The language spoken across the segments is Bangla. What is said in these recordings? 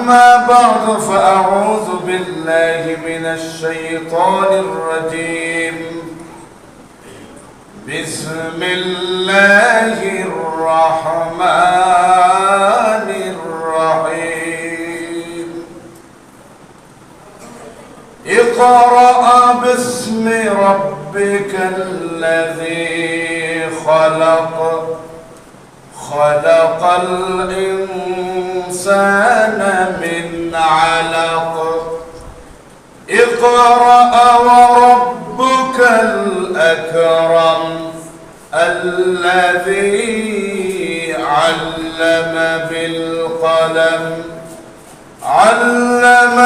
أما بعد فأعوذ بالله من الشيطان الرجيم بسم الله الرحمن الرحيم اقرأ باسم ربك الذي خلق خلق الإنسان من علق اقرأ وربك الأكرم الذي علم بالقلم علم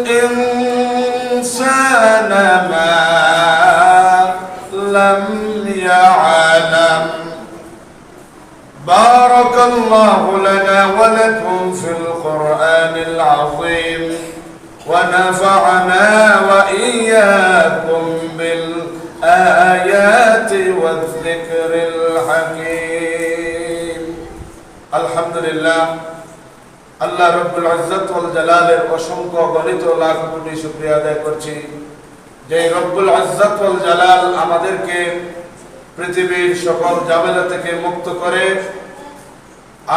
الإنسان ما لم يعلم بارك الله لنا ولكم في القرآن العظيم ونفعنا وإياكم بالآيات والذكر الحكيم الحمد لله আল্লাহ রব্বুল ইজ্জত ওয়াল জালালের অসংখ্য গণিত লাখ কোটি শুকরিয়া আদায় করছি যে রব্বুল ইজ্জত ওয়াল জালাল আমাদেরকে পৃথিবীর সকল ঝামেলা থেকে মুক্ত করে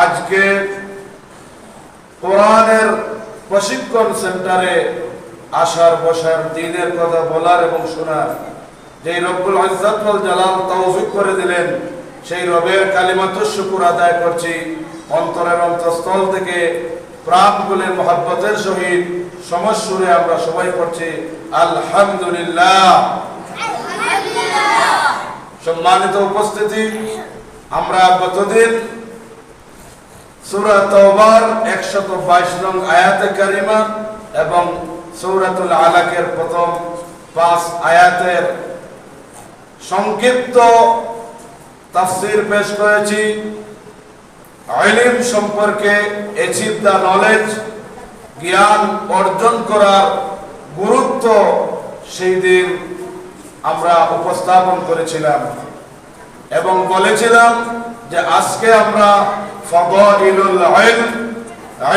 আজকে কোরআনের প্রশিক্ষণ সেন্টারে আসার বসার দিনের কথা বলার এবং শোনার যে রব্বুল ইজ্জত ওয়াল জালাল তৌফিক করে দিলেন সেই রবের কালিমাতুশ শুকর আদায় করছি অন্তরের অন্তঃস্থল থেকে প্রাণ খুলে মহব্বতের সহিত সমস্বরে আমরা সবাই পড়ছি আলহামদুলিল্লাহ। সম্মানিত উপস্থিতি, আমরা গতদিন সূরা তাওবার 122 নং আয়াতে কারিমা এবং সূরাতুল আলাকের প্রথম 5 আয়াতের সংক্ষিপ্ত তাফসীর পেশ করেছি। ইলম সম্পর্কে অ্যাচিভ দ্য নলেজ, জ্ঞান অর্জন করার গুরুত্ব সেই দিন আমরা উপস্থাপন করেছিলাম এবং বলেছিলাম যে আজকে আমরা ফাদাইলুল ইলম,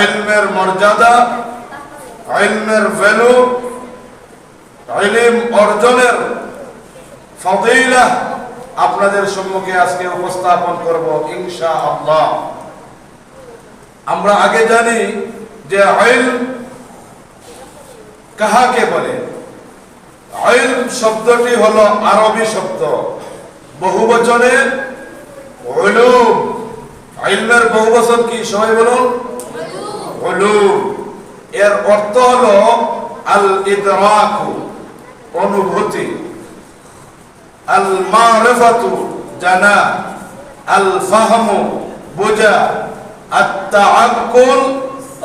ইলমের মর্যাদা, ইলমের ভ্যালু, ইলম অর্জনের ফজিলাত আপনাদের সম্মুখে আজকে উপস্থাপন করব ইনশাআল্লাহ। আমরা আগে জানি যে ইলম কাহাকে বলে। ইলম শব্দটি হলো আরবি শব্দ, বহুবচনে উলুম। ইলমের বহুবচন কি সবাই বলুন? উলুম। এর অর্থ হলো আল ইদরাকু, অনুভূতি, আল মারিফাতু, জানা, আল ফাহমু, বোঝা, আত তাআক্কুল,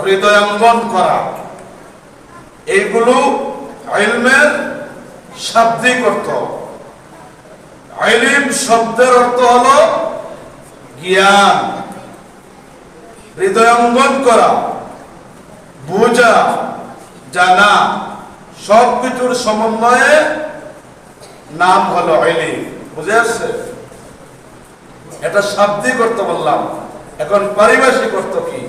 হৃদয়ঙ্গম করা। এইগুলো ইলমের শাব্দিক অর্থ। ইলম শব্দের অর্থ হলো জ্ঞান, হৃদয়ঙ্গম করা, বোঝা, জানা, সবকিছুর সমন্বয়ে নাম হলো ইলম। বুঝে আসছে? এটা শাব্দিক অর্থ বললাম। এখন পারিভাষিক অর্থ কি?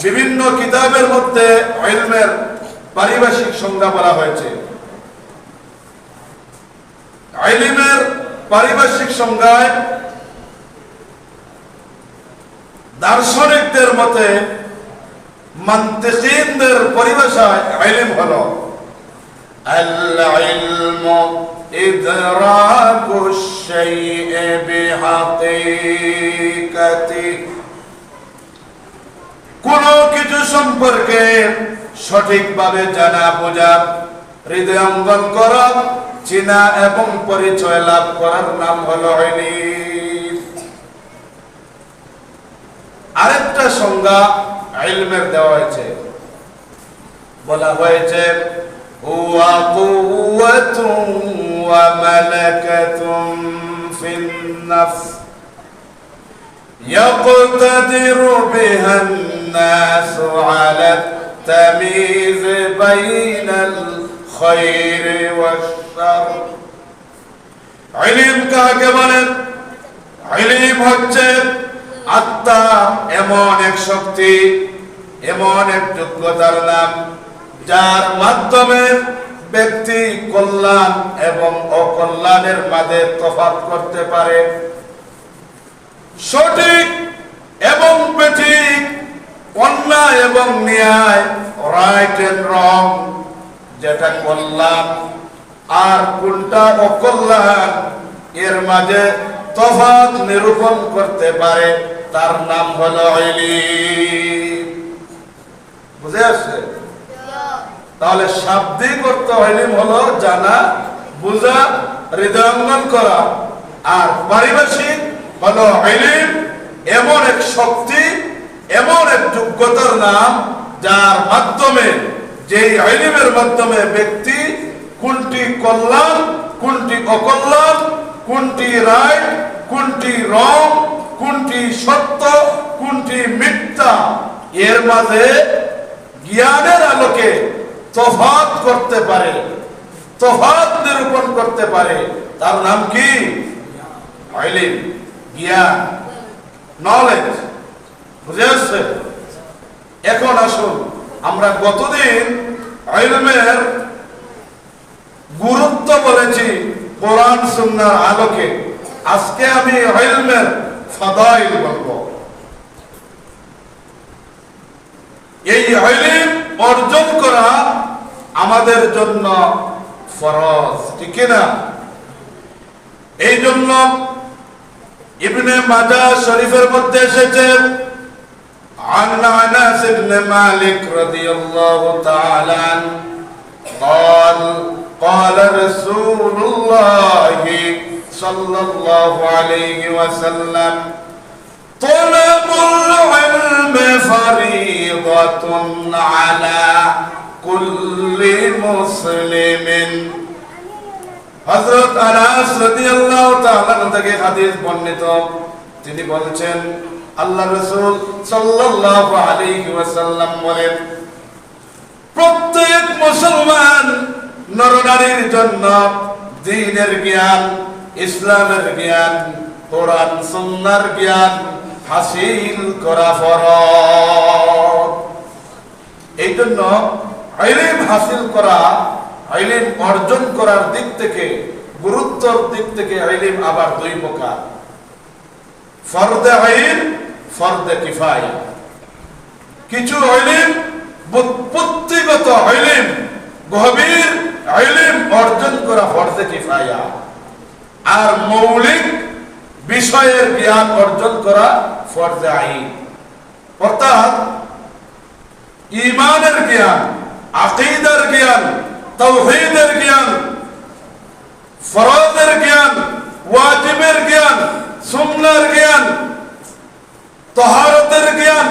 বিভিন্ন কিতাবের মধ্যে ইলমের পারিভাষিক সংজ্ঞা বলা হয়েছে। ইলমের পারিভাষিক সংজ্ঞায় দার্শনিকদের মতে, মান্তিকিনদের পরিভাষায় ইলম হলো আল ইলমু ইদরাকুশ শাইই বিহাকিকাতি, কোন কিছু সম্পর্কে সঠিকভাবে জানা বোঝা, হৃদয়ঙ্গম করা, চেনা এবং পরিচয় লাভ করার নাম হলো ইলম। আরেকটা সংজ্ঞা ইলমের দেওয়া হয়েছে, বলা হয়েছে ওয়া কুওয়াতুন ওয়া মালাকাতুন ফিন নাফস ইয়াকতাদিরু বিহান الناس على التمييز بين الخير والشر। ইলম কাকে বলেন? ইলম হচ্ছে আত্মা এমন এক শক্তি এমন এক যোগ্যতার নাম যার মাধ্যমে ব্যক্তি কল্যাণ এবং অকল্যাণের মাঝে তফাৎ করতে পারে, সঠিক এবং বেঠিক, অন্যায় এবং ন্যায়, রাইট এন্ড রং, যেটা কল্যাণ আর কোনটা অকল্যাণ এর মাঝে তফাৎ নিরূপণ করতে পারে, তার নাম হলো ইলম। বুঝে আসছে? তাহলে শাব্দিক অর্থ ইলম হলো জানা, বুঝা, হৃদয়ঙ্গম করা, আর পারিভাষিক হলো ইলম এমন এক শক্তি, এমন এক যোগ্যতার নাম যার মাধ্যমে, যেই ইলমের মাধ্যমে ব্যক্তি কোনটি কল্যাণ, কোনটি অকল্যাণ, কোনটি রাইট, কোনটি রং, কোনটি সত্য, কোনটি মিথ্যা, এর মাঝে জ্ঞানের আলোকে তফাৎ করতে পারে, তফাৎ নিরূপণ করতে পারে, তার নাম কি? ইলম, জ্ঞান, নলেজ। বুঝে আসছে? এখন আসুন, আমরা গতদিন ইলমের গুরুত্ব বলেছি কোরআন সুন্নাহর আলোকে। আজকে আমি ইলমের ফাদাইল বলবো। এই ইলম অর্জন করা আমাদের জন্য ফরজ, ঠিক না? এই জন্য ইবনে মাজাহ শরীফের মধ্যে এসেছে عن أنس بن مالك رضي الله تعالى عنه قال قال رسول الله صلى الله عليه وسلم طلب العلم فريضة على كل مسلم। হযরত আনাস রাদিয়াল্লাহু তাআলা থেকে হাদিস বর্ণিত, তিনি বলেছেন আল্লাহ রাসূল সাল্লাল্লাহু আলাইহি ওয়াসাল্লাম বলেন, প্রত্যেক মুসলমান নরনারীর জন্য দ্বীনের জ্ঞান, ইসলামের জ্ঞান, কোরআন সুন্নাহর জ্ঞান হাসিল করা ফরজ। এই জন্য ইলম হাসিল করা, ইলম অর্জন করার দিক থেকে, গুরুত্বের দিক থেকে ইলম আবার দুই প্রকার, ফরদে আইন, ফরদে কিফায়া। কিছু ইলম বুদ্ধিগত ইলম, গভীর ইলম অর্জন করা ফরদে কিফায়া, আর মৌলিক বিষয়ের জ্ঞান অর্জন করা ফরদে আইন। অর্থাৎ ঈমানের জ্ঞান, আকীদার জ্ঞান, তাওহীদের জ্ঞান, ফরজের জ্ঞান, ওয়াজিবের জ্ঞান, সুন্নাহর জ্ঞান, তাহারাতের জ্ঞান,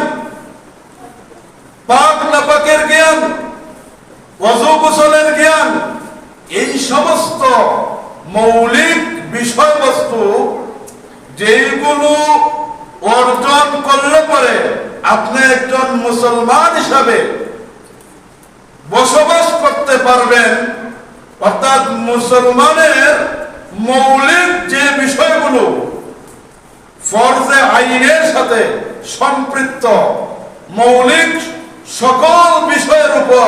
পাক নাপাকের জ্ঞান, ওযু গোসলের জ্ঞান, এই সমস্ত মৌলিক বিষয়বস্তু যেগুলো অর্জন করলে পরে আপনি একজন মুসলমান হিসাবে বসবাস করতে পারবেন। অর্থাৎ মুসলমানের মৌলিক যে বিষয়গুলো ফরজে আইনের সাথে সম্পৃক্ত, মৌলিক সকল বিষয়ের উপর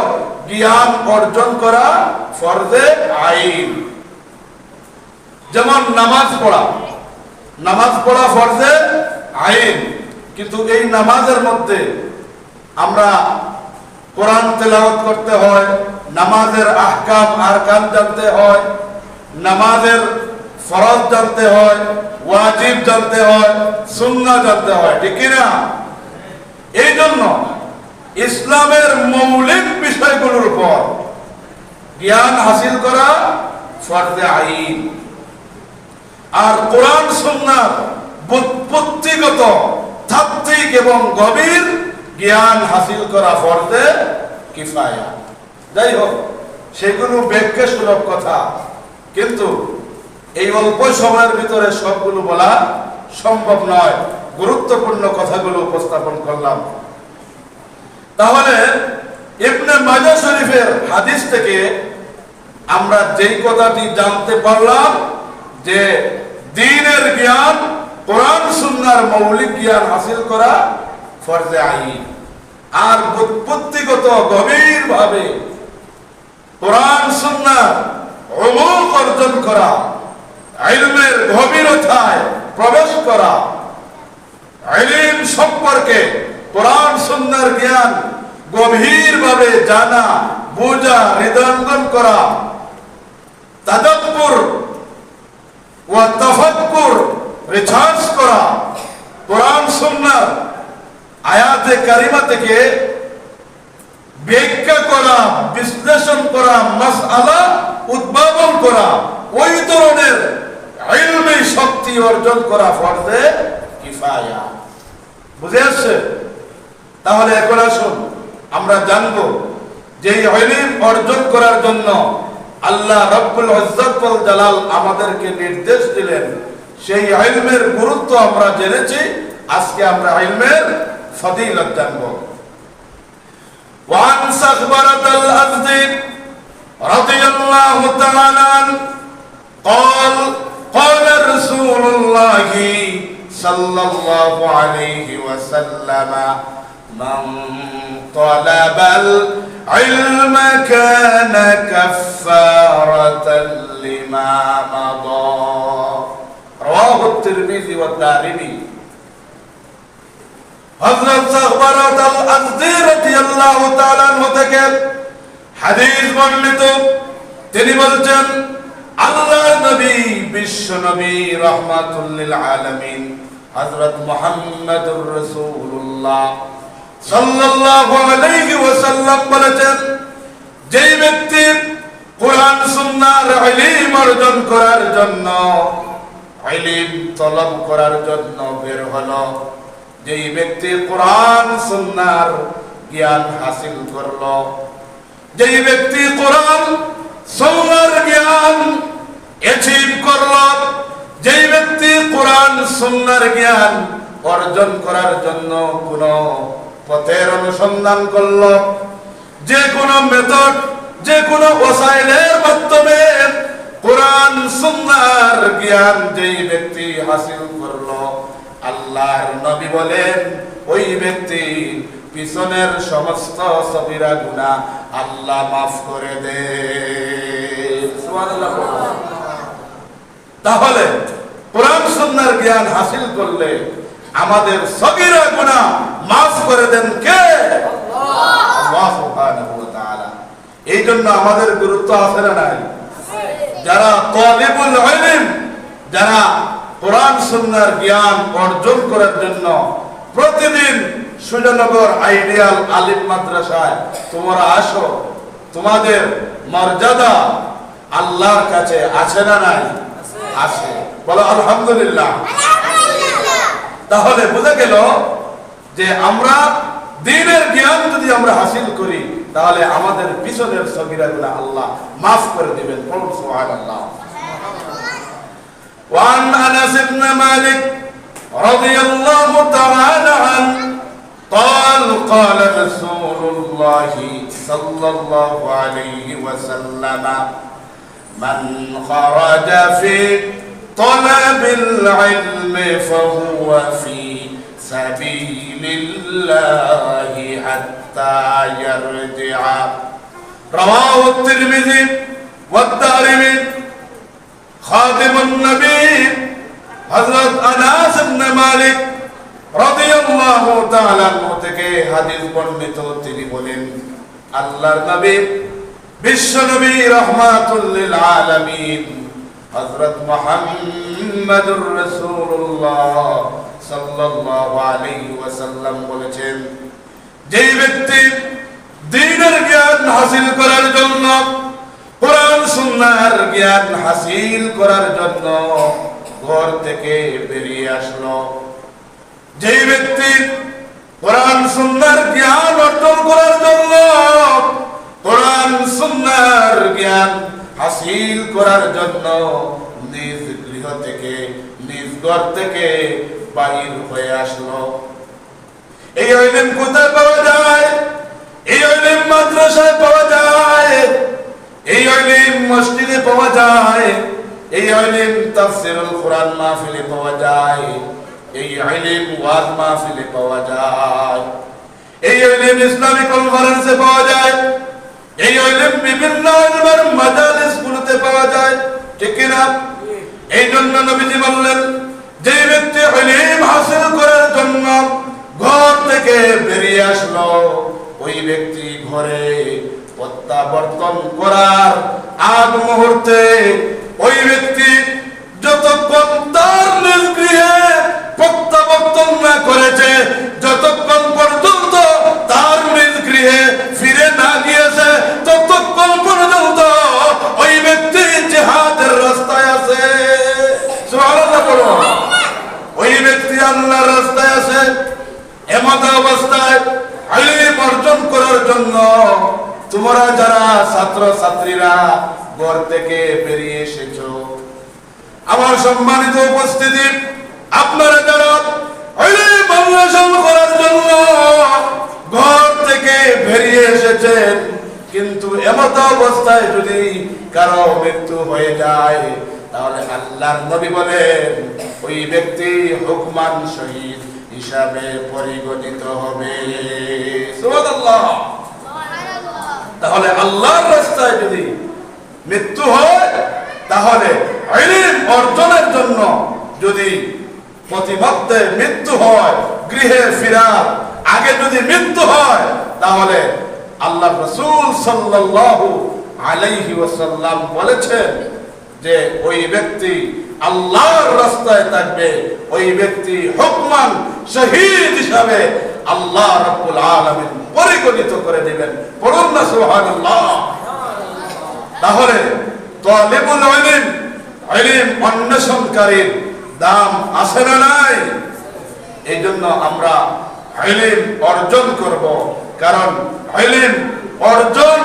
জ্ঞান অর্জন করা ফরজে আইন। যেমন নামাজ পড়া, নামাজ পড়া ফরজে আইন, কিন্তু এই নামাজের মধ্যে আমরা কোরআন তেলাওয়াত করতে হয়, নামাজের আহকাম আরকান জানতে হয়, নামাজের ফরজ জানতে হয়, ওয়াজিব জানতে হয়, সুন্নাহ জানতে হয়, ঠিক না? এই জন্য ইসলামের মৌলিক বিষয়গুলোর উপর জ্ঞান হাসিল করা ফরজে আইন, আর কোরআন সুন্নাহ বুদ্ধিগত, তাত্ত্বিক এবং গভীর জ্ঞান হাসিল করা ফরজে কিফায়া। যাই হোক, সেগুলো ব্যাখ্যা সুলভ কথা, কিন্তু এই অল্প সময়ের ভিতরে সবগুলো বলা সম্ভব নয়। গুরুত্বপূর্ণ কথাগুলো উপস্থাপন করলাম। তাহলে ইবনে মাজাহ শরীফের হাদিস থেকে আমরা যেই কথাটি জানতে পারলাম যে দ্বীনের জ্ঞান, কোরআন সুন্নাহর মৌলিক জ্ঞান হাসিল করা ফরজে আইন। আর বুদ্ধিগত গভীরভাবে কোরআন সুন্নাহ উমুক অর্জন করা, ইলমের গভীরতায় প্রবেশ করা, ইলম সম্পর্কে কোরআন সুন্নাহর জ্ঞান গভীরভাবে জানা, বোঝা, হৃদয়ঙ্গম করা, তাদাব্বুর ওয়া তাফাক্কুর রিসার্চ করা, কোরআন সুন্নাহ আয়াতে কারিমা থেকে ব্যাখ্যা করা, বিশ্লেষণ করা, মাসআলা উদ্ভাবন করা, ওই ধরনের ইলমি শক্তি অর্জন করা ফরজে কিফায়া। বুঝে আসছে? তাহলে এখন আসুন আমরা জানব যে ইলম অর্জন করার জন্য আল্লাহ রাব্বুল ইজ্জত ওয়াল জালাল আমাদেরকে নির্দেশ দিলেন, সেই ইলমের গুরুত্ব আমরা জেনেছি। আজকে আমরা ইলমের ফজিলত জানব। وعن صخبرة الأزدي رضي الله تعالى عنه قال قال رسول الله صلى الله عليه وسلم من طلب العلم كان كفارة لما مضى رواه الترمذي والدارمي। হযরত সাখবারাত আল-আজদি রাদিয়াল্লাহু তাআলা আনহু থেকে হাদিস বর্ণিত, তিনি বলছেন আল্লাহর নবী, বিশ্ব নবী, রাহমাতুল লিল আলামিন হযরত মুহাম্মদুর রাসূলুল্লাহ সাল্লাল্লাহু আলাইহি ওয়াসাল্লাম বলেছেন, যেই ব্যক্তি কোরআন সুন্নাহর ইলম অর্জন করার জন্য, ইলম তলব করার জন্য বের হলো, যেই ব্যক্তি কোরআন সুন্নাহর জ্ঞান হাসিল করলো, যেই ব্যক্তি কোরআন সুন্নাহর জ্ঞান অ্যাচিভ করলো, যেই ব্যক্তি কোরআন সুন্নাহর জ্ঞান অর্জন করার জন্য কোন পথের অনুসন্ধান করলো, যে কোনো মেথড, যে কোনো ওসাইলের মাধ্যমে কোরআন সুন্নাহর জ্ঞান যেই ব্যক্তি হাসিল করলো, আল্লাহর নবী বলেন ওই ব্যক্তি পিছনের সমস্ত সগীরা গুনাহ আল্লাহ মাফ করে দেন। সুবহানাল্লাহ। তাহলে কোরআন সুন্নাহর জ্ঞান হাসিল করলে আমাদের সগীরা গুনাহ মাফ করে দেন কে? আল্লাহ সুবহানাহু ওয়া তাআলা। এই জন্য আমাদের গুরুত্ব আছে না নাই? যারা তালিবুল ইলম, যারা কোরআন সুন্নাহর জ্ঞান অর্জন করার জন্য প্রতিদিন সুজানগর আইডিয়াল আলিম মাদ্রাসায় তোমরা আসো, তোমাদের মর্যাদা আল্লাহর কাছে আছে না নাই? আছে। বলো আলহামদুলিল্লাহ। তাহলে বোঝা গেল যে আমরা দ্বীনের জ্ঞান যদি আমরা হাসিল করি তাহলে আমাদের পিছনের সগীরাগুলো আল্লাহ মাফ করে দিবেন। বলুন সুবহানাল্লাহ। وعن أنس بن مالك رضي الله تعالى عنه قال قال رسول الله صلى الله عليه وسلم من خرج في طلب العلم فهو في سبيل الله حتى يرجع رواه الترمذي والدارمي। خادم النبي হযরত আনাস ইবনে মালিক রাদিয়াল্লাহু তাআলা আনহু থেকে হাদিস বর্ণিত, তিনি বলেন আল্লাহর নবী, বিশ্ব নবী, রাহমাতুল লিল আলামিন হযরত মুহাম্মদুর রাসূলুল্লাহ সাল্লাল্লাহু আলাইহি ওয়াসাল্লাম বলেছেন, যেই ব্যক্তি দ্বীনের জ্ঞান হাসিল করার জন্য, কোরআন সুন্নাহর জ্ঞান হাসিল করার জন্য ঘর থেকে বেরিয়ে আসলো, যেই ব্যক্তি কোরআন সুন্নাহর জ্ঞান অর্জন করার জন্য, কোরআন সুন্নাহর জ্ঞান হাসিল করার জন্য নিজ গৃহ থেকে, নিজ ঘর থেকে বাহির হয়ে আসলো। এই ইলম কোথায় পাওয়া যায়? এই ইলম মাদ্রাসায় পাওয়া যায়, এই ইলম মসজিদে পাওয়া যায়, এই ইলম তাফসীরুল কুরআন মাহফিলে পাওয়া যায়, এই ইলম ওয়াজ মাহফিলে পাওয়া যায়, এই ইলম ইসলামিক কনফারেন্সে পাওয়া যায়, এই ইলম বিভিন্ন ইলমের মাজালিসগুলোতে পাওয়া যায়, ঠিক কি না? এই জন্য নবীজি বললেন, যে ব্যক্তি ইলম হাসিল করার জন্য ঘর থেকে বেরিয়ে আসলো, ওই ব্যক্তি ঘরে প্রত্যাবর্তন করার আগ মুহূর্তে ওই ব্যক্তি যতক্ষণ তার নিজ গৃহে প্রত্যাবর্তন না করেছে, যতক্ষণ পর্যন্ত তার নিজ গৃহে ফিরে না গিয়েছে, ততক্ষণ পর্যন্ত ওই ব্যক্তি জিহাদের রাস্তায় আছে। সুবহানাল্লাহ বলুন। ওই ব্যক্তি আল্লাহর রাস্তায় আছে। এমত অবস্থায় ইলম অর্জন করার জন্য তোমরা যারা ছাত্র ছাত্রীরা ঘর থেকে বেরিয়ে এসেছো, আমার সম্মানিত উপস্থিতি, আপনারা যারা ইলম অন্বেষণ করার জন্য ঘর থেকে বেরিয়ে এসেছেন, কিন্তু এমত অবস্থায় যদি কারো মৃত্যু হয়ে যায়, তাহলে আল্লাহর নবী বলেন ওই ব্যক্তি হুকমান শহীদ হিসাবে পরিগণিত হবে। সুবহানাল্লাহ। তাহলে আল্লাহর রাস্তায় যদি মৃত্যু হয়, তাহলে ইলম অর্জনের জন্য যদি প্রতিমধ্যে মৃত্যু হয়, গৃহে ফেরার আগে যদি মৃত্যু হয়, তাহলে আল্লাহ রাসূল সাল্লাল্লাহু আলাইহি ওয়াসাল্লাম বলেছেন যে ওই ব্যক্তি আল্লাহর রাস্তায় থাকবে, ওই ব্যক্তি হুকমান শহীদ হিসাবে আল্লাহ রাব্বুল আলামিন পরিগণিত করে দিবেন। পড়ুন না সুবহানাল্লাহ। তাহলে তালিবুল ইলম, ইলম অন্বেষণকারীর দাম আছে না নাই? এই জন্য আমরা ইলম অর্জন করব, কারণ ইলম অর্জন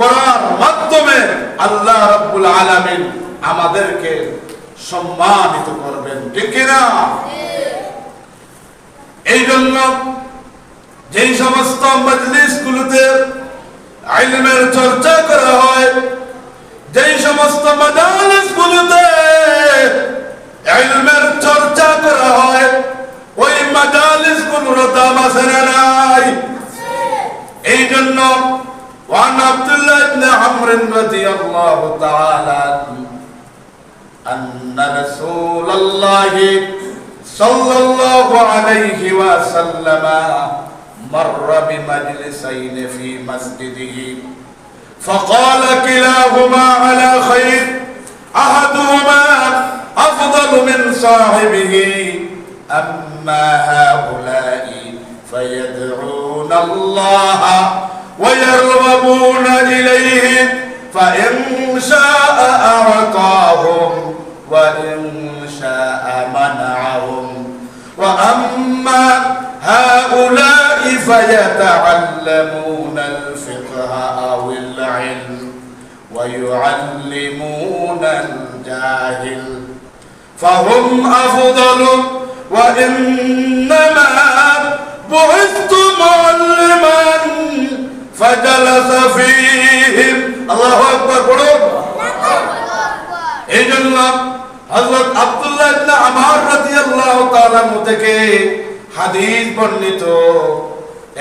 করার মাধ্যমে আল্লাহ রাব্বুল আলামিন আমাদেরকে সম্মানিত করবেন, ঠিক কি না? এই জন্য যেই সমস্ত মজলিসগুলোতে ইলমের চর্চা করা হয়, যেই সমস্ত মাজালিসগুলোতে ইলমের চর্চা করা হয়, ওই মাজালিসগুলোর দাম আছে না নাই? এই জন্য ওয়ান আব্দুল্লাহ ইবনে আমর রাদিয়াল্লাহু তাআলা আন্না রাসূলুল্লাহ সাল্লাল্লাহু আলাইহি ওয়াসাল্লাম مر بمجلسين في مسجده فقال كلاهما على خير أحدهما أفضل من صاحبه أما هؤلاء فيدعون الله ويرغبون إليه فإن شاء أعطاهم وإن شاء منعهم وأما هؤلاء فيتعلمون الفقه أو العلم ويعلمون الجاهل فهم أفضل وإنما بعثت معلما فجلس فيهم الله أكبر قلوب إجل হযরত আব্দুল্লাহ ইবনে আমর রাদিয়াল্লাহু তাআলা থেকে হাদিস বর্ণিত,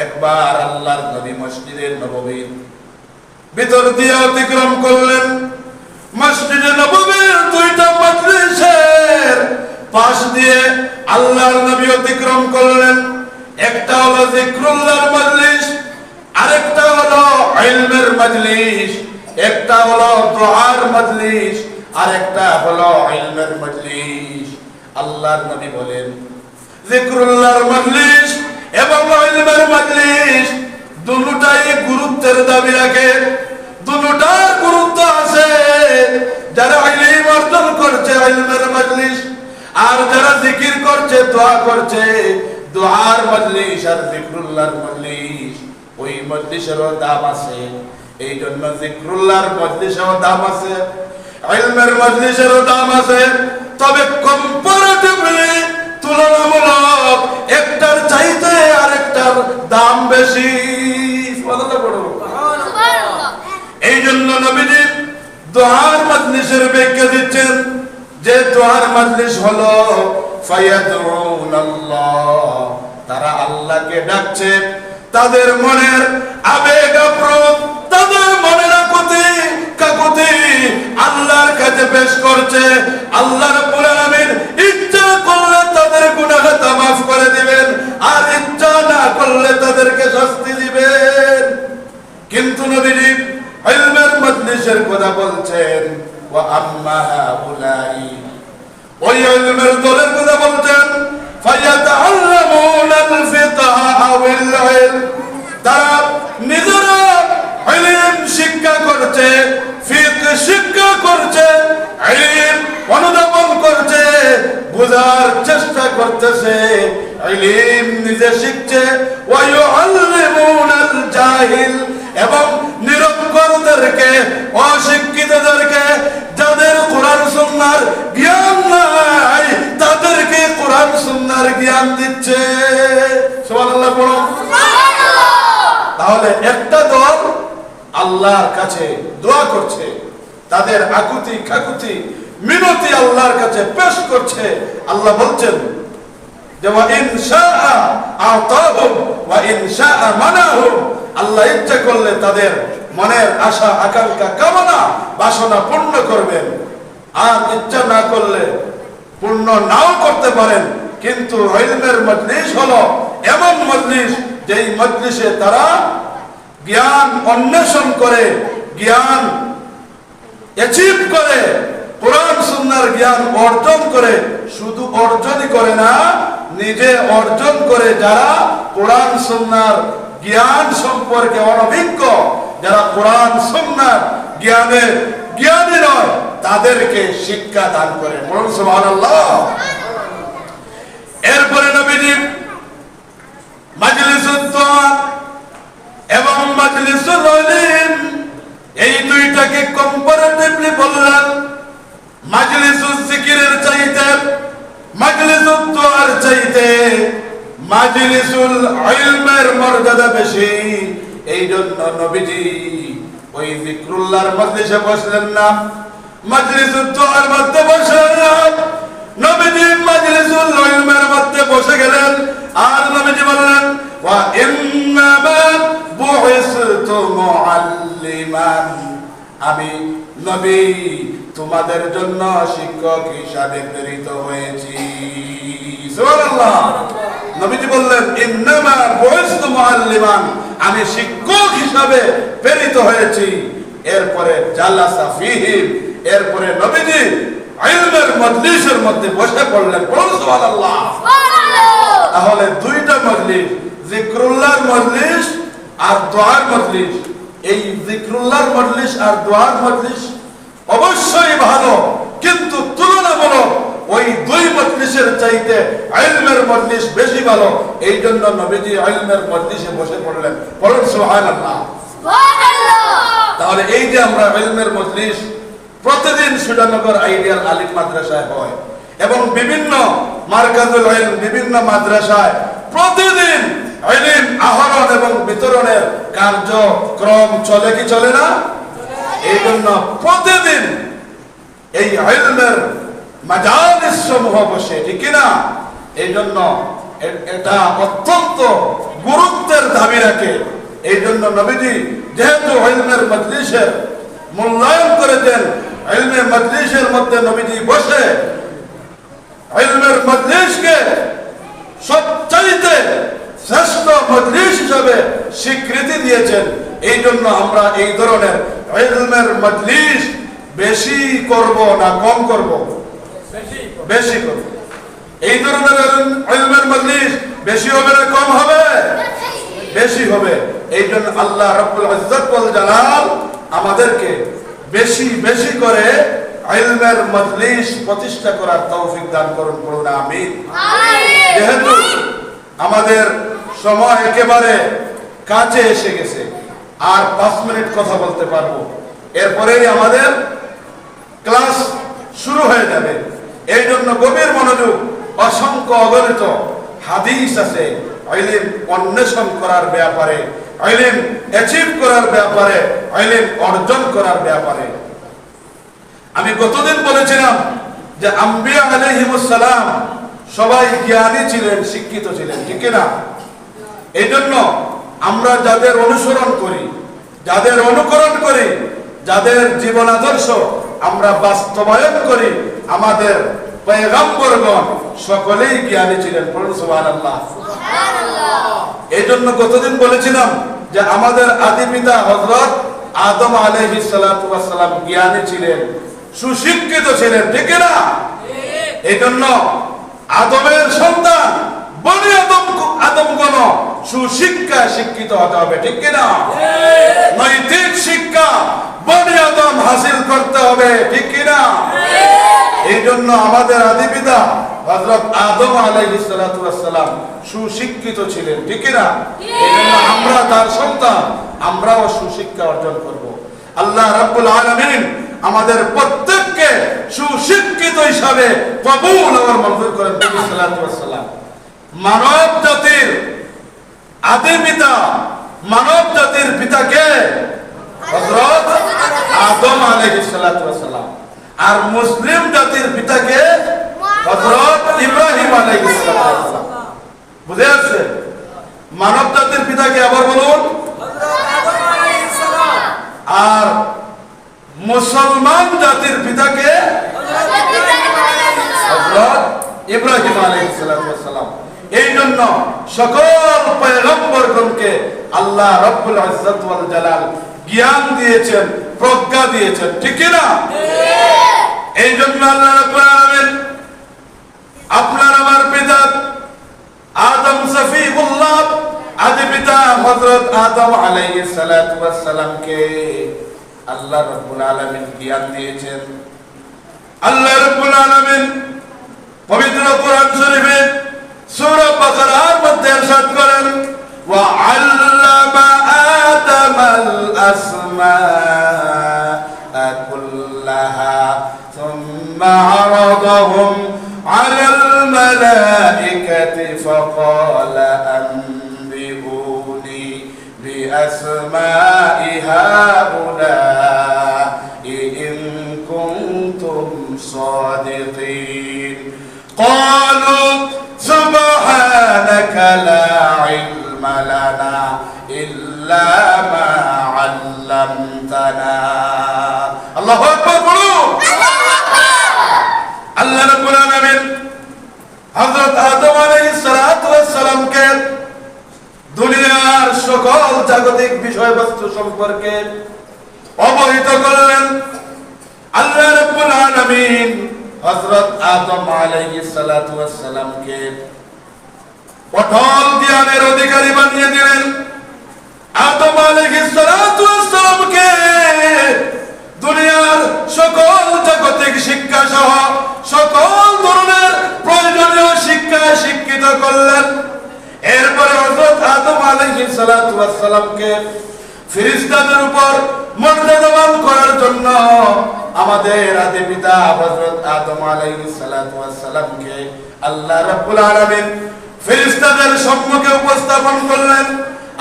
একবার আল্লাহর নবী মসজিদে নববীর ভিতর দিয়ে অতিক্রম করলেন। মসজিদে নববীর দুইটা মজলিসের পাশ দিয়ে আল্লাহর নবী অতিক্রম করলেন। একটা হলো যিকরুল্লাহর মজলিস, আরেকটা হলো ইলমের মজলিস, একটা হলো দুআর মজলিস, আরেকটা হলো ইলমের মজলিস। আল্লাহর নবী বলেন যিকরুল্লাহর মজলিস এবং ইলমের মজলিস দুটোটাই গুরুত্বের দাবি রাখে, দুটোটার গুরুত্ব আছে। যারা ইলম অর্জন করছে ইলমের মজলিস, আর যারা জিকির করছে দোয়া করছে দোয়ার মজলিস আর যিকরুল্লাহর মজলিস, ওই মজলিসেরও দাম আছে। এই জন্য যিকরুল্লাহর মজলিসেরও দাম আছে, ইলমের মজলিসেরও দাম আছে। তবে কম্পারেটিভলি তুলনামূলক একটার চাইতে আরেকটার দাম বেশি। সুবহানাল্লাহ। এই জন্য নবীজি দোয়ার মজলিসের ব্যাখ্যা দিচ্ছেন যে দোয়ার মজলিস হলো ফায়াদউনাল্লাহ, তারা আল্লাহকে ডাকছে, তাদের মনের আবেগ আপ্রোপ, তাদের মনের আকুতি কাকুতি আল্লাহর কাছে পেশ করছে। আল্লাহ রাব্বুল আলামিন ইচ্ছা করলে তাদের গুনাহ মাফ করে দিবেন, আর ইচ্ছা না করলে তাদেরকে শাস্তি দিবেন। কিন্তু নবীজি ইলমের মজলিসের কথা বলছেন, ওয়া আম্মা হাউলাই, ওই ইলমের দলের কথা বলছেন, ফায়াতাআল্লামুনাল ফিকহা ওয়াল ইলম, তারা নিজেরা ইলম শিক্ষা করছে, ফিকহ শিক্ষা করছে, ইলম অনুধাবন করছে, বোঝার চেষ্টা করতেছে, ইলম নিজে শিখছে। ওয়া ইউআল্লিমুনাল জাহিল, এবং নিরক্ষরদেরকে, অশিক্ষিতদেরকে, যাদের কোরআন সুন্নাহর জ্ঞান নাই তাদেরকে কোরআন সুন্নাহর জ্ঞান দিচ্ছে। সুবহানাল্লাহ বলুন। তাহলে একটা দল আল্লাহর কাছে দোয়া করছে, তাদের আকুতি কাকুতি মিনতি আল্লাহর কাছে পেশ করছে। আল্লাহ বলছেন যে ওয়া ইন শাআ আতাহুম ওয়া ইন শাআ মানাহুম, আল্লাহ ইচ্ছা করলে তাদের মনের আশা আকাঙ্ক্ষা কামনা বাসনা পূর্ণ করবেন, আর ইচ্ছা না করলে পূর্ণ নাও করতে পারেন। কিন্তু ইলমের মজলিস হলো এমন মজলিস যেই মজলিসে তারা জ্ঞান অন্বেষণ করে, জ্ঞান অ্যাচিভ করে, কোরআন সুন্নাহর জ্ঞান অর্জন করে। শুধু অর্জনই করে না, নিজে অর্জন করে। যারা কোরআন সুন্নাহর জ্ঞান সম্পর্কে অনভিজ্ঞ, যারা কোরআন সুন্নাহর জ্ঞানী নয়, তাদেরকে শিক্ষা দান করে। বলুন সুবহানাল্লাহ। এরপরে নবীজি মাজলিসুদ দোয়া এবং মাজলিসুল ইলম, এই দুইটাকে কম্পারেটিভলি বললেন। মাজলিসুল জিকিরের চাইতে, মাজলিসুদ দোয়ার চাইতে মাজলিসুল ইলমের মর্যাদা বেশি। এই জন্য নবীজি ওই যিকরুল্লাহর মজলিসে বসলেন না, মাজলিসুদ দোয়ার মধ্যে বসলেন না, নবীজি মাজলিসুল ইলমের মধ্যে বসে গেলেন। আর নবীজি বললেন ওয়া ইন্নামা বুইসতু মুআল্লিমান, আমি নবী তোমাদের জন্য শিক্ষক হিসাবে প্রেরিত হয়েছি। সুবহানাল্লাহ। নবীজি বললেন ইন্নামা বুইসতু মুআল্লিমান, আমি শিক্ষক হিসাবে প্রেরিত হয়েছি। এরপরে জালাসা ফীহিম, এরপরে নবীজি ইলমের মজলিসের মধ্যে বসে পড়লেন। বলুন সুবহানাল্লাহ। তাহলে দুইটা মজলিস, যিকরুল্লাহর মজলিস আর দোয়ার মজলিস। এই যিকরুল্লাহর মজলিস আর দোয়ার মজলিস অবশ্যই ভালো, কিন্তু তুলনামূলক ওই দুই মজলিসের চাইতে ইলমের মজলিস বেশি ভালো। এই জন্য নবীজি ইলমের মজলিসে বসে পড়লেন। বলুন সুবহানাল্লাহ। তাহলে এই যে আমরা ইলমের মজলিস প্রতিদিন সুজানগর আইডিয়াল আলিম মাদ্রাসায় হয়, এবং বিভিন্ন মারকাজুল ইলম, বিভিন্ন মাদ্রাসায় প্রতিদিন ইলম আহরণ এবং বিতরণের কার্যক্রম চলে কি চলে না? এই জন্য প্রতিদিন এই ইলমের মাজালিস সমূহ বসে, ঠিক না? এই জন্য এটা অত্যন্ত গুরুত্বের দাবি রাখে। এই জন্য নবীজি যেহেতু ইলমের মজলিসের মূল্যায়ন করেছেন, ইলমের মজলিসের মধ্যে নবীজি বসে ইলমের মজলিসকে সবচাইতে শ্রেষ্ঠ মজলিস হিসেবে স্বীকৃতি দিয়েছেন। এই জন্য আমরা এই ধরনের ইলমের মজলিস বেশি করব না কম করব? বেশি করব। এই ধরনের ইলমের মজলিস বেশি হবে না কম হবে? বেশি হবে। এই জন্য আল্লাহ রাব্বুল ইজ্জত ওয়াল জালাল আমাদেরকে বেশি বেশি করে ইলমের মজলিস প্রতিষ্ঠা করার তৌফিক দান করুন। বলুন আমিন। যেহেতু আমাদের সময় একেবারে কাছে এসে গেছে, আর 5 মিনিট কথা বলতে পারবো, এরপরেই আমাদের ক্লাস শুরু হয়ে যাবে। এই জন্য গভীর মনোযোগ। অসংখ্য অগণিত হাদিস আছে ইলম অন্বেষণ করার ব্যাপারে, ইলম অ্যাচিভ করার ব্যাপারে, ইলম অর্জন করার ব্যাপারে। আমি গতদিন বলেছিলাম যে আম্বিয়া আলাইহিমুস সালাম সবাই জ্ঞানী ছিলেন, শিক্ষিত ছিলেন, ঠিক না? এই জন্য আমরা যাদের অনুসরণ করি, যাদের অনুকরণ করি, যাদের জীবন আদর্শ আমরা বাস্তবায়ন করি, আমাদের পয়গম্বরগণ সকলেই জ্ঞানী ছিলেন। সুবহানাল্লাহ। এই জন্য গতদিন বলেছিলাম যে আমাদের আদি পিতা হযরত আদম আলাইহিস সালাতু ওয়াস সালাম জ্ঞানী ছিলেন, সুশিক্ষিত ছিলেন, ঠিক না? এই জন্য আদমের সন্তান বনি আদমগণ সুশিক্ষায় শিক্ষিত হতে হবে, ঠিক কিনা? নৈতিক শিক্ষা বনি আদম হাসিল করতে হবে, ঠিক কিনা? এই জন্য আমাদের আদি পিতা হযরত আদম আলাইহিস সালাতু ওয়াস সালাম সুশিক্ষিত ছিলেন, ঠিক কিনা? এই জন্য আমরা তার সন্তান, আমরাও সুশিক্ষা অর্জন করব। আল্লাহ রাব্বুল আলামিন আমাদের প্রত্যেককে সুশিক্ষিত হিসাবে কবুল আর মঞ্জুর করেন। নবী সাল্লাল্লাহু আলাইহি ওয়াসাল্লাম মানব জাতির আদি পিতা, মানব জাতির পিতাকে হযরত আদম আলাইহিস সালাতু ওয়াস সালাম, আর মুসলিম জাতির পিতাকে হযরত ইব্রাহিম আলাইহিস সালাতু ওয়াস সালাম। বুঝে আসছে? মানব জাতির পিতাকে আবার বলুন, হযরত আদম আলাইহিস সালাম। আর মুসলমান জাতির পিতাকে হযরত ইব্রাহিম আলাইহিস সালাম। এই জন্য সকল পয়গম্বরগণকে আল্লাহ রাব্বুল ইজ্জত ওয়াল জালাল জ্ঞান দিয়েছেন, প্রজ্ঞা দিয়েছেন, ঠিক কি না? এই জন্য আল্লাহ রাব্বুল আলামিন আপনার আমার পিতা আদম সফিউল্লাহ আদি পিতা হযরত আদম আলাইহিস সালাতু ওয়াস সালামকে আল্লাহ রাব্বুল আলামিন জ্ঞান দিয়েছেন। আল্লাহ রাব্বুল আলামিন পবিত্র কোরআন শরীফে সূরা বাকারার মধ্যে ইরশাদ করেন, ওয়া আল্লামা আদামাল আসমাআ কুল্লাহা সুম্মা আরাদাহুম আলাল মালাইকাতি ফাকালা আনবিউনি বিআসমাই হাউলাই ইন কুনতুম সাদিকিন। قالوا سبحانك لا علم لنا إلا ما علمتنا। الله أكبر بلو الله رب العالمين হযরত আদম আলাইহিস সালাতু ওয়াস সালামকে দুনিয়ার সকল জাগতিক বিষয়বস্তু সম্পর্কে অবহিত করলেন। আল্লাহ রাব্বুল আলামিন হযরত আদম আলাইহিস সালাতু ওয়াস সালামকে অটল জ্ঞানের অধিকারী বানিয়ে দিলেন। আদম আলাইহিস সালাতু ওয়াস সালামকে দুনিয়ার সকল জাগতিক শিক্ষা সহ সকল ধরনের প্রয়োজনীয় শিক্ষায় শিক্ষিত করলেন। এরপরে হযরত আদম আলাইহিস সালাতু ওয়াস সালামকে ফেরেশতাদের উপর মর্যাদাবান করার জন্য আমাদের আদি পিতা হযরত আদম আলাইহিস সালাতু ওয়াস সালামকে আল্লাহ রাব্বুল আলামিন ফেরেশতাদের সম্মুখে উপস্থাপন করলেন।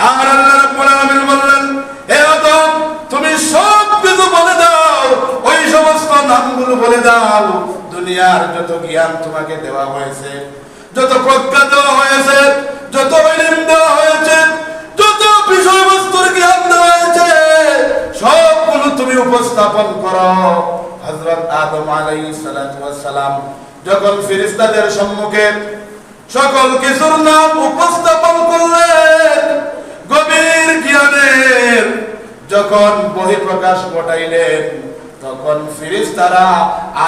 আর আল্লাহ রাব্বুল আলামিন বললেন, হে আদম তুমি সব কিছু বলে দাও, ওই সমস্ত নামগুলো বলে দাও। দুনিয়ার যত জ্ঞান তোমাকে দেওয়া হয়েছে, যত প্রজ্ঞা দেওয়া হয়েছে, যত ইলম দেওয়া হয়েছে, যত বিষয়বস্তুর জ্ঞান দেওয়া হয়েছে, সবগুলো তুমি উপস্থাপন করো। হযরত আদম আলাইহিস সালাতু ওয়াস সালাম যখন ফেরেশতাদের সম্মুখে সকল কিছুর নাম উপস্থাপন করলেন, গভীর জ্ঞানের যখন বহিঃপ্রকাশ ঘটাইলেন, তখন ফেরেশতারা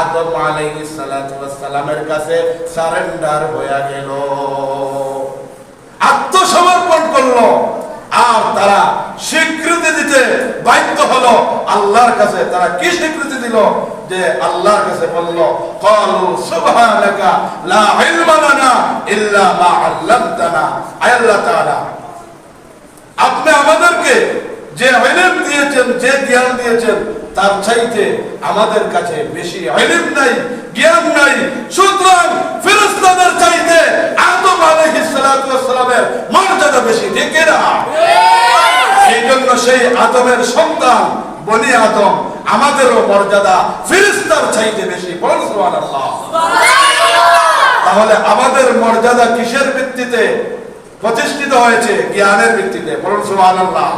আদম আলাইহিস সালাতু ওয়াস সালামের কাছে সারেন্ডার হয়ে গেল, আত্মসমর্পণ করলো। আর তারা স্বীকৃতি দিতে বাধ্য হলো আল্লাহর কাছে। তারা কি স্বীকৃতি দিল? যে আল্লাহর কাছে বলল, ক্বালু সুবহানাকা লা ইলমা লানা ইল্লা মা আল্লামতানা। আয় আল্লাহ তাআলা, আপনি আমাদেরকে যে ইলম দিয়েছেন, যে জ্ঞান দিয়েছেন, তার চাইতে আমাদের কাছে বেশি ইলম নাই, জ্ঞান নাই। সুতরাং ফেরেশতাদের চাইতে আদম আলাইহিস সালাতু ওয়াস সালামের মর্যাদা বেশি, ঠিক না? এই জন্য সেই আদমের সন্তান বনি আদম আমাদেরও মর্যাদা ফেরেশতার চাইতে বেশি। বলুন সুবহানাল্লাহ। তাহলে আমাদের মর্যাদা কিসের ভিত্তিতে? প্রতিষ্ঠিত হয়েছে জ্ঞানের ভিত্তিতে। বলুন সুবহানাল্লাহ।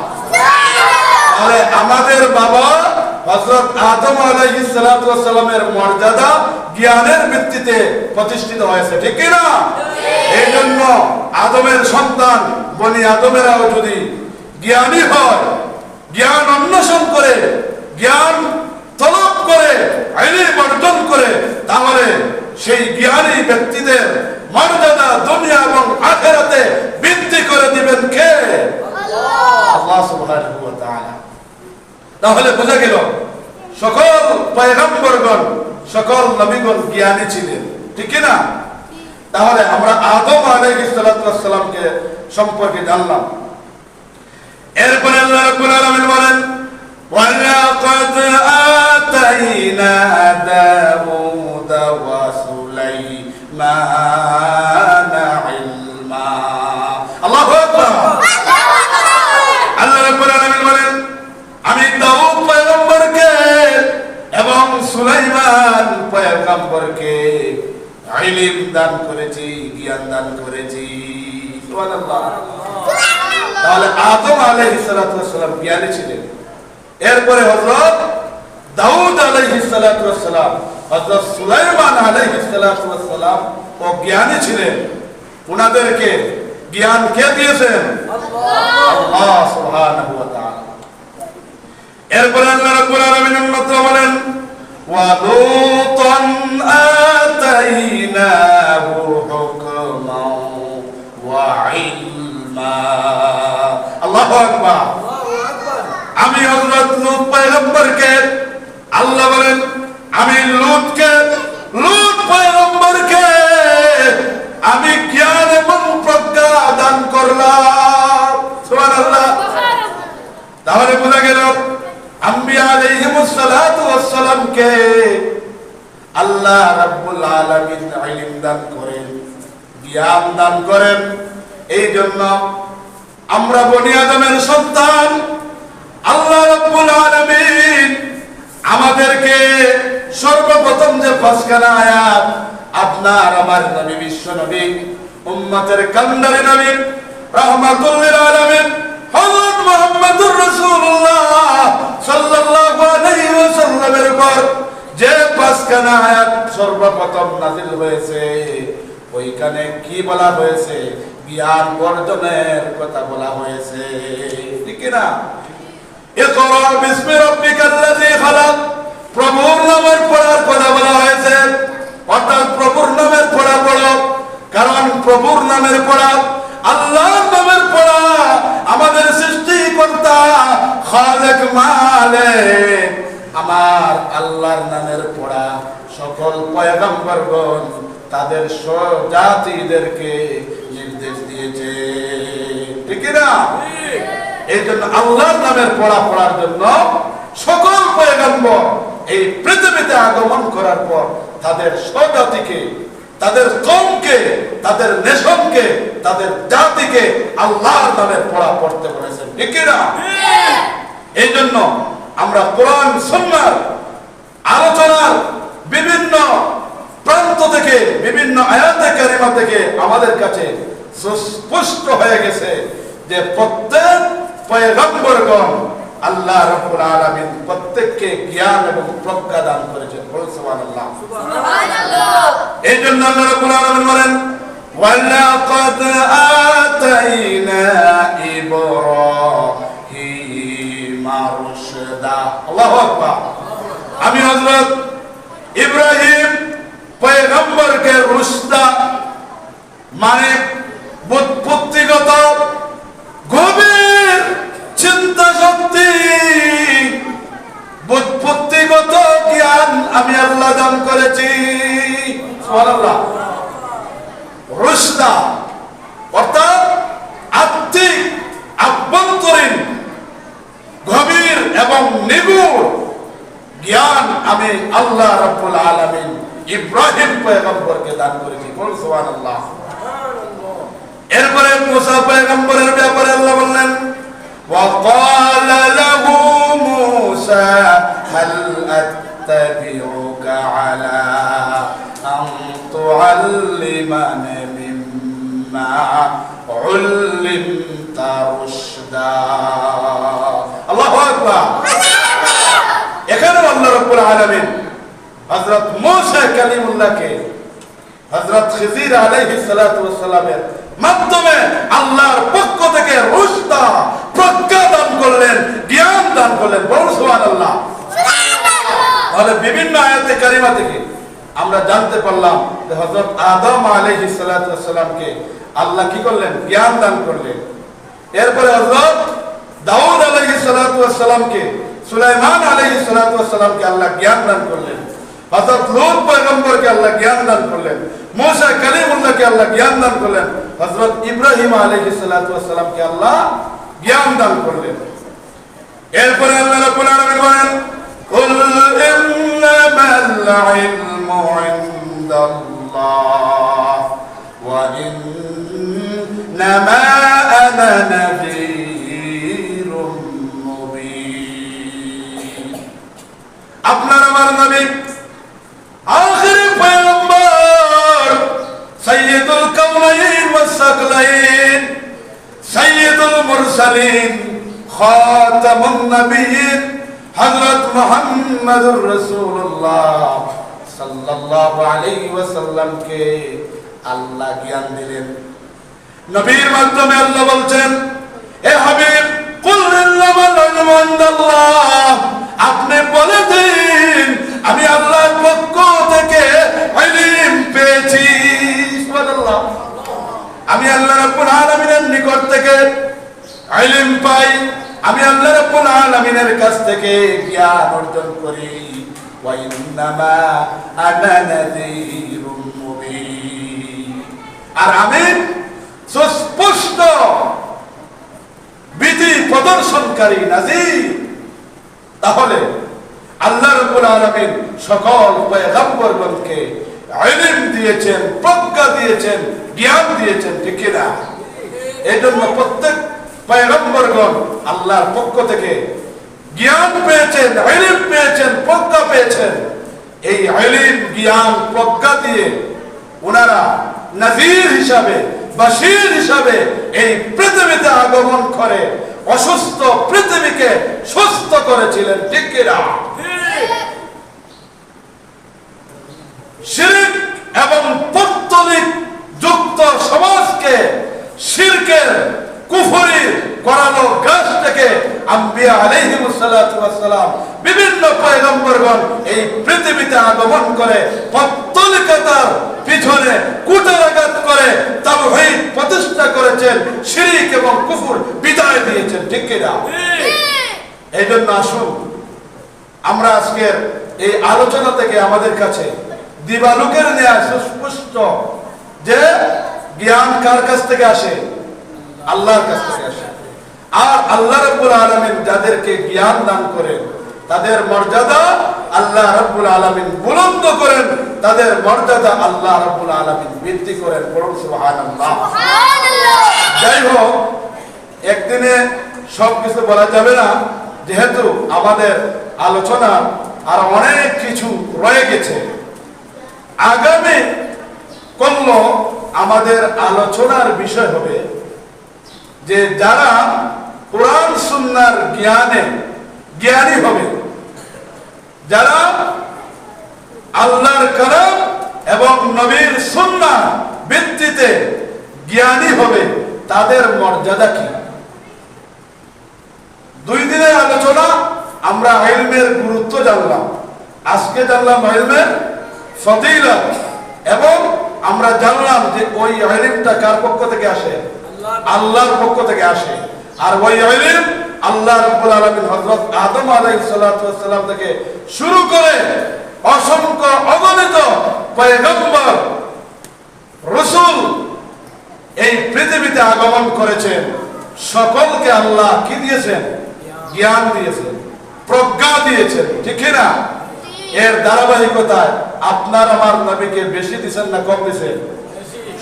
তাহলে আমাদের বাবা হযরত আদম আলাইহিস সালাতু ওয়াস সালামের মর্যাদা জ্ঞানের ভিত্তিতে প্রতিষ্ঠিত হয়েছে, ঠিক কি না? এই জন্য আদমের সন্তান বনি আদমেরাও যদি জ্ঞানী হয়, জ্ঞান অন্বেষণ করে, জ্ঞান তলব করে, ইলম অর্জন করে, তাহলে সেই জ্ঞানী ব্যক্তিদের মর্যাদা দুনিয়া এবং আখিরাতে বৃদ্ধি করে দিবেন কে? আল্লাহ সুবহানাহু ওয়া তাআলা। তাহলে বোঝা গেল সকল পয়গম্বরগণ, সকল নবীগণ জ্ঞানী ছিলেন, ঠিক কি না? তাহলে আমরা আদম আলাইহিস সালাতু ওয়াস সালামকে সম্পর্কে জানলাম। এরপরে আল্লাহ রাব্বুল আলামিন বলেন, ওয়ালাকাদ আতাইনা দাউদা ওয়া সুলাইমানা ইলমা। আল্লাহু আকবার। আল্লাহ রাব্বুল আলামিন বলেন, আমি দাউদ পয়গম্বরকে এবং সুলাইমান পয়গম্বরকে ইলম দান করেছি, জ্ঞান দান করেছি। সুবহানাল্লাহ। তাহলে আদম আলাইহিস সালাতু ওয়াস সালাম জ্ঞানী ছিলেন। এরপরে হযরত দাউদ আলাইহিস সালাতু ওয়াস সালাম, হযরত সুলাইমান আলাইহিস সালাতু ওয়াস সালাম ও জ্ঞানী ছিলেন। ওনাদেরকে জ্ঞান কে দিয়েছেন? আল্লাহ সুবহানাহু ওয়া তাআলা। এরপরে আল্লাহ রাব্বুল আলামিন অন্যত্র বলেন, ওয়া লুতান আতাইনাহু হুকমান ওয়া ইলমা। আল্লাহু আকবার। আমি হযরত লূত পয়গম্বরকে, আল্লাহ বলেন আমি লূত পয়গম্বরকে আমি জ্ঞান এবং প্রজ্ঞা দান করলাম। সুবহানাল্লাহ। তাহলে বোঝা গেল আম্বিয়া আলাইহিমুস সালাতু ওয়াস সালামকে আল্লাহ রাব্বুল আলামিন ইলম দান করেন, জ্ঞান দান করেন। এই জন্য আমরা বনি আদমের সন্তান, আল্লাহ রাব্বুল আলামিন আমাদেরকে সর্বপ্রথম যে পাঁচখানা আয়াত আপনার আমার নবী, বিশ্ব নবী, উম্মতের কান্ডারি নবী, রাহমাতুল লিল আলামিন হযরত মুহাম্মদুর রাসূলুল্লাহ সাল্লাল্লাহু আলাইহি ওয়াসাল্লামের উপর যে পাঁচখানা আয়াত সর্বপ্রথম নাযিল হয়েছে, ওইখানে কি বলা হয়েছে? জ্ঞান অর্জনের কথা বলা হয়েছে, ঠিক না? ইকরা বিসমি রাব্বিকাল্লাযী খালাক, প্রভুর নামের পড়ার কথা বলা হয়েছে। অর্থাৎ প্রভুর নামের পড়া পড়ো, কারণ প্রভুর নামের পড়া, আল্লাহর নামের পড়া, আমাদের সৃষ্টিকর্তা খালেক মালিক আমার আল্লাহর নামের পড়া সকল পয়গম্বরগণ তাদের জাতিদেরকে নির্দেশ দিয়েছে, ঠিক না? এই জন্য আল্লাহর নামের পড়া পড়ার জন্য সকল পয়গম্বর এই পৃথিবীতে আগমন করার পর তাদের স্বজাতিকে, তাদের কওমকে, তাদের নেশনকে, তাদের জাতিকে আল্লাহর নামের পড়া পড়তে বলেছেন, ঠিক না? এই জন্য আমরা কোরআন সুন্নাহর আলোচনার বিভিন্ন প্রান্ত থেকে, বিভিন্ন আয়াতে কারিমা থেকে আমাদের কাছে সুস্পষ্ট হয়ে গেছে যে প্রত্যেক পয়গম্বরগণ আল্লাহ রাব্বুল আলামিন প্রত্যেককে জ্ঞান এবং প্রজ্ঞা দান করেছেন। বলুন সুবহানাল্লাহ। সুবহানাল্লাহ। এই জন্য আল্লাহ রাব্বুল আলামিন বলেন, ওয়ালাকাদ আতাইনা ইব্রাহিমা রুশদা। আল্লাহু আকবার। আমি হযরত ইব্রাহিম পয়গম্বরকে রুশদা মানে বুদ্ধিগত গভীর চিন্তা শক্তি, বুদ্ধিগত জ্ঞান আমি আল্লাহ দান করেছি। সুবহানাল্লাহ। রুশদা অর্থাৎ আত্মিক, আভ্যন্তরীণ, গভীর এবং নিগুড় জ্ঞান আমি আল্লাহ রাব্বুল আলামিন ইব্রাহিম পয়গম্বরকে দান করেছি। বলুন সুবহানাল্লাহ। এরপরে মুসা পয়গম্বরের ব্যাপারে আল্লাহ বললেন, وقال له موسى هل أتبعك على أن تعلمني مما উল্লিমতা রুশদা। আল্লাহু আকবার। এখানে আল্লাহ রাব্বুল আলামিন হযরত মূসা কালিমুল্লাহকে হযরত খিজির আলাইহিস সালাতু ওয়াস সালামের মাধ্যমে আল্লাহর পক্ষ থেকে রুশদা, প্রজ্ঞা দান করলেন, জ্ঞান দান করলেন। বলুন সুবহানাল্লাহ। তাহলে বিভিন্ন আয়াতে কারিমা থেকে আমরা জানতে পারলাম যে হযরত আদম আলাইহিস সালাতু ওয়াস সালামকে আল্লাহ কি করলেন? জ্ঞান দান করলেন। এরপরে হযরত দাউদ আলাইহিস সালাতু ওয়াস সালামকে, সুলাইমান আলাইহিস সালাতু ওয়াস সালামকে আল্লাহ জ্ঞান দান করলেন। হযরত লূত পয়গম্বরকে আল্লাহ জ্ঞান দান করলেন। মূসা কালিমুল্লাহকে আল্লাহ জ্ঞান দান করলেন। হযরত ইব্রাহিম আলাইহিস সালাতু ওয়াস সালামকে আল্লাহ জ্ঞান দান করলেন। এরপরে আল্লাহ রাব্বুল আলামিন বলেন, কুল ইন্নামাল ইলমু ইনদাল্লাহ ওয়া ইন্নামা আনা নাযীরুম মুবিন। আপনার আমার নবী আখিরি পয়গম্বর, সাইয়্যিদুল কাওনাইন ওয়াস সাকলাইন, সাইয়্যিদুল মুরসালিন, খাতামুন নবিয়্যিন হযরত মুহাম্মদুর রাসূলুল্লাহ সাল্লাল্লাহু আলাইহি ওয়াসাল্লামকে আল্লাহ জ্ঞান দিলেন। নবীর মাধ্যমে আল্লাহ বলছেন, হে হাবিব, কুল ইন্নামাল ইলমু ইনদাল্লাহ, আপনি বলে দিন আমি আল্লাহর পক্ষ থেকে ইলম পেয়েছি। সুবহানাল্লাহ। আমি আল্লাহ রাব্বুল আলামিনের নিকট থেকে ইলম পাই, আমি আল্লাহ রাব্বুল আলামিনের কাছ থেকে জ্ঞান অর্জন করি। ওয়া ইন্নামা আনা নাযীরুম মুবিন, আর আমি সুস্পষ্ট বিধি প্রদর্শনকারী নাযীর। তাহলে আল্লাহ রাব্বুল আলামিন সকল পয়গম্বরগণকে ইলম দিয়েছেন, প্রজ্ঞা দিয়েছেন, জ্ঞান দিয়েছেন, ঠিক কি না? এজন্য প্রত্যেক পয়গম্বরগণ আল্লাহর পক্ষ থেকে জ্ঞান পেয়েছেন, ইলম পেয়েছেন, প্রজ্ঞা পেয়েছেন। এই ইলম, জ্ঞান, প্রজ্ঞা দিয়ে ওনারা নাযীর হিসাবে, বাশীর হিসাবে এই পৃথিবীতে আগমন করে অসুস্থ পৃথিবীকে সুস্থ করেছিলেন, ঠিক কি না? শিরক এবং পৌত্তলিক যুক্ত সমাজকে শিরকের, কুফরির করালো গাছ থেকে আম্বিয়া আলাইহিমুস সালাতু ওয়াস সালাম, বিভিন্ন পয়গম্বরগণ এই পৃথিবীতে আগমন করে পৌত্তলিকতার পিছনে কুটারাঘাত করে তাওহীদ প্রতিষ্ঠা করেছেন, শিরক এবং কুফর বিদায় দিয়েছেন, ঠিক কি না? এই জন্য আসুন আমরা আজকের এই আলোচনা থেকে আমাদের কাছে দিবালোকের নেয়া সুস্পষ্ট যে জ্ঞান কার কাছ থেকে আসে? আল্লাহর কাছ থেকে আসে। আর আল্লাহ রাব্বুল আলামিন যাদেরকে জ্ঞান দান করেন তাদের মর্যাদা আল্লাহ রাব্বুল আলামিন বুলন্দ করেন, তাদের মর্যাদা আল্লাহ রাব্বুল আলামিন বৃদ্ধি করেন। বলুন সুবহানাল্লাহ। যাই হোক, একদিনে সবকিছু বলা যাবে না, যেহেতু আমাদের আলোচনা আর অনেক কিছু রয়ে গেছে। আগামী কল্য আমাদের আলোচনার বিষয় হবে যে যারা কোরআন সুন্নাহর জ্ঞানে জ্ঞানী হবে, যারা আল্লাহর কালাম এবং নবীর সুন্নাহ ভিত্তিতে জ্ঞানী হবে, তাদের মর্যাদা কি। 2 দিনের আলোচনা আমরা ইলমের গুরুত্ব জানলাম, আজকে জানলাম ইলমের ফজিলত, এবং আমরা জানলাম যে ওই ইলমটা কার পক্ষ থেকে আসে? আল্লাহর পক্ষ থেকে আসে। আর ওই ইলম আল্লাহ রাব্বুল আলামিন হযরত আদম আলাইহিস সালাতু ওয়াস সালাম থেকে শুরু করে অসংখ্য অগণিত পয়গম্বর, রাসূল এই পৃথিবীতে আগমন করেছেন। সকলকে আল্লাহ কি দিয়েছেন? জ্ঞান দিয়েছেন, প্রজ্ঞা দিয়েছেন, ঠিক না? এর ধারাবাহিকতায় আপনার আমার নবীকে বেশি দিয়েছেন না কম দিয়েছেন?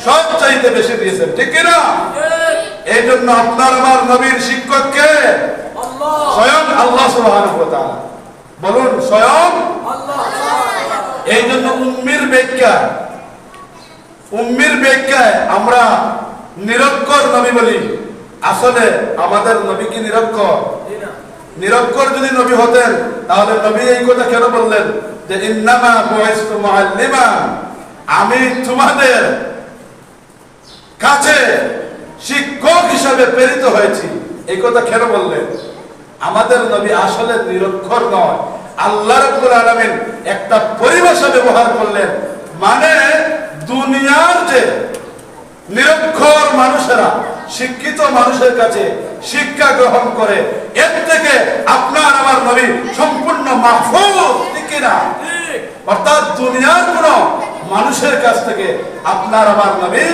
সব চাইতে বেশি দিয়েছেন, ঠিক না? এই জন্য আপনার আমার নবীর শিক্ষককে স্বয়ং আল্লাহ সুবহানাহু ওয়া তাআলা। বলুন স্বয়ং আল্লাহ। এই জন্য উম্মির ব্যাখ্যায় আমরা নিরক্ষর নবী বলি, আসলে আমাদের নবী কি নিরক্ষর? নিরক্ষর যদি নবী হতেন তাহলে নবী এই কথা কেন বললেন যে ইন্নামা বুইসতু মুআল্লিমান, আমি তোমাদের কাছে শিক্ষক হিসাবে প্রেরিত হয়েছি, এই কথা কেন বললেন? আমাদের নবী আসলে নিরক্ষর নয়। আল্লাহ রাব্বুল আলামিন একটা পরিভাষা ব্যবহার করলেন, মানে দুনিয়ার যে নিরক্ষর মানুষেরা শিক্ষিত মানুষের কাছে শিক্ষা গ্রহণ করে, এর থেকে আপনার আমার নবী সম্পূর্ণ মাহফুজ, ঠিক না? অর্থাৎ দুনিয়ার কোন মানুষের কাছ থেকে আপনার আমার নবী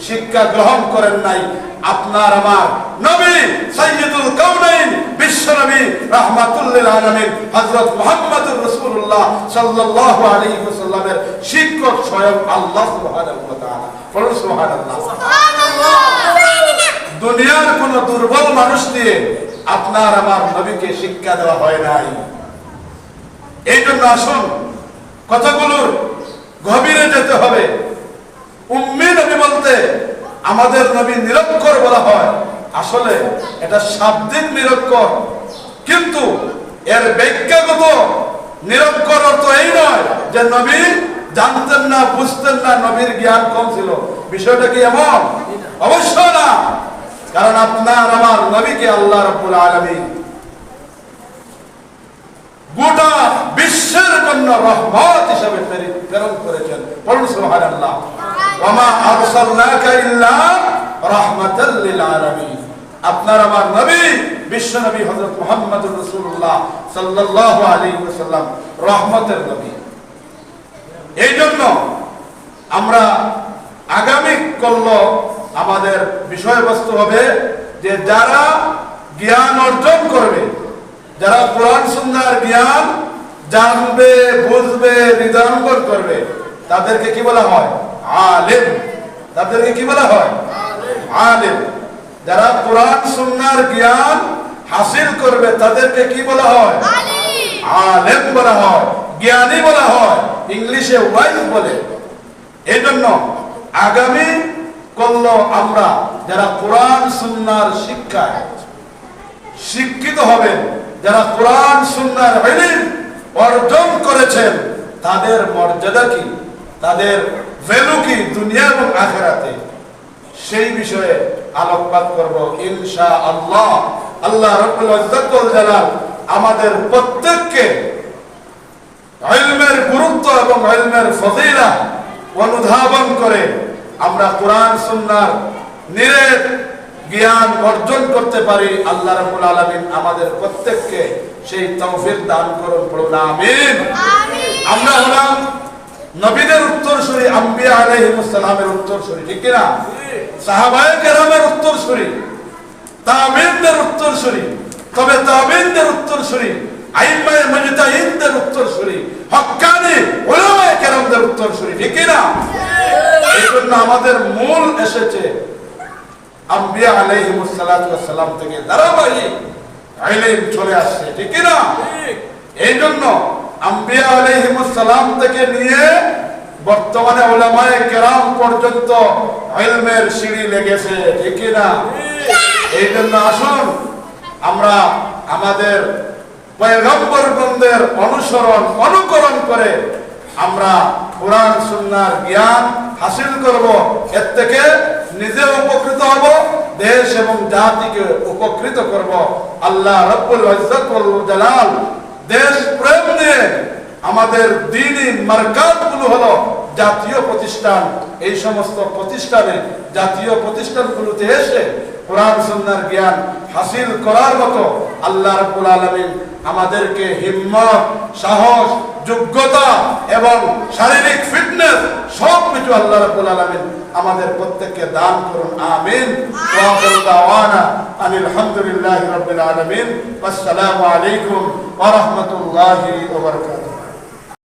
শিক্ষা গ্রহণ করেন নাই। আপনার আমার নবী সাইয়্যিদুল কাউনাইন, বিশ্ব নবী রাহমাতুল লিল আলামিন হযরত মুহাম্মদুর রাসূলুল্লাহ সাল্লাল্লাহু আলাইহি ওয়াসাল্লামের শিক্ষক স্বয়ং আল্লাহ সুবহানাহু ওয়া তাআলা। বলুন সুবহানাল্লাহ। দুনিয়ার কোন দুর্বল মানুষ দিয়ে আপনার আমার নবীকে শিক্ষা দেওয়া হয় নাই। এই জন্য আসুন কথাগুলোর গভীরে যেতে হবে। উম্মি নবী বলতে আমাদের নবী নিরক্ষর বলা হয়, আসলে এটা শাব্দিক নিরক্ষর, কিন্তু এর ব্যাখ্যাগত নিরক্ষর অর্থ এই নয় যে নবী জানতেন না, বুঝতেন না, নবীর জ্ঞান কম ছিল। বিষয়টা কি এমন? অবশ্যই না। কারণ আপনার আমার নবীকে আল্লাহ রাব্বুল আলামিন গোটা বিশ্বের জন্য রহমত হিসেবে প্রেরণ করেছেন। বলুন সুবহানাল্লাহ। ওয়া মা আরসালনাকা ইল্লা রাহমাতাল লিল আলামিন। আপনার আমার নবী বিশ্ব নবী হযরত মুহাম্মদুর রাসূলুল্লাহ সাল্লাল্লাহু আলাইহি ওয়াসাল্লাম রহমতের নবী। এই জন্য আমরা আগামী কল্য আমাদের বিষয়বস্তু হবে যে যারা জ্ঞান অর্জন করবে, যারা কোরআন সুন্নাহর জ্ঞান জানবে, বুঝবে, হৃদয়ঙ্গম করবে, তাদেরকে কি বলা হয়? আলেম। তাদেরকে কি বলা হয়? আলেম। যারা কোরআন সুন্নাহর জ্ঞান হাসিল করবে তাদেরকে কি বলা হয়? আলেম বলা হয়, জ্ঞানী বলা হয়, ইংলিশে ওয়াইজ বলে। এই জন্য আগামী কল্য আমরা যারা কোরআন সুন্নাহর শিক্ষায় শিক্ষিত হবেন, যারা কোরআন সুন্নাহর ইলম অর্জন করেছেন, তাদের মর্যাদা কি, তাদের ভ্যালু কি দুনিয়া এবং আখিরাতে, সেই বিষয়ে আলোকপাত করব ইনশাআল্লাহ। আল্লাহ রাব্বুল ইজ্জত ওয়াল জালাল আমাদের প্রত্যেককে ইলমের গুরুত্ব এবং ইলমের ফজিলাত অনুধাবন করে আমরা কোরআন সুন্নাহর নিরেট জ্ঞান অর্জন করতে পারি। আল্লাহ রাব্বুল আলামিন আমাদের প্রত্যেককে সেই তৌফিক দান করুন। বলুন আমিন। আমরা হলাম নবীদের উত্তরসূরি, আম্বিয়া আলাইহিস সালামের উত্তরসূরি, ঠিক কি না? সাহাবায়ে কেরামের উত্তরসূরি, তাবিঈনদের উত্তরসূরি। তবে তাবিঈনদের উত্তরসূরি, আইম্মায়ে মুজতাহিদদের উত্তরসূরি, হক্কানি উলামায়ে কেরামদের উত্তরসূরি, ঠিক কি না? এই জন্য আমাদের মূল এসেছে আম্বিয়া আলাইহিস সালাম থেকে ধারাবাহিক ইলম চলে আসছে, ঠিক কি না? এই জন্য আম্বিয়া আলাইহিস সালাম থেকে নিয়ে বর্তমানে উলামায়ে কেরাম পর্যন্ত ইলমের সিঁড়ি লেগেছে, ঠিক কি না? এই জন্য আসুন আমরা আমাদের পয়গম্বরগণদের অনুকরণ করে আমরা কোরআন সুন্নাহর জ্ঞান হাসিল করব। এর থেকে নিজে উপকৃত হব, দেশ এবং জাতিকে উপকৃত করব। আল্লাহ রাব্বুল ইজ্জত ওয়াল জালাল দেশ প্রেম নিয়ে আমাদের দ্বীনি মারকাতগুলো হলো জাতীয় প্রতিষ্ঠান। এই সমস্ত প্রতিষ্ঠানে, জাতীয় প্রতিষ্ঠানগুলোতে এসে কোরআন সুন্নাহর জ্ঞান হাসিল করার মতো আল্লাহ রাব্বুল আলামিন আমাদেরকে হিম্মত, সাহস, যোগ্যতা এবং শারীরিক ফিটনেস সব কিছু আল্লাহ রাব্বুল আলামিন আমাদের প্রত্যেককে দান করুন। আমিন। ওয়া আখিরু দাওয়ানা আনিল হামদুলিল্লাহি রাব্বিল আলামিন। আসসালামু আলাইকুম ওয়া রাহমাতুল্লাহি ওয়া বারাকাতুহু।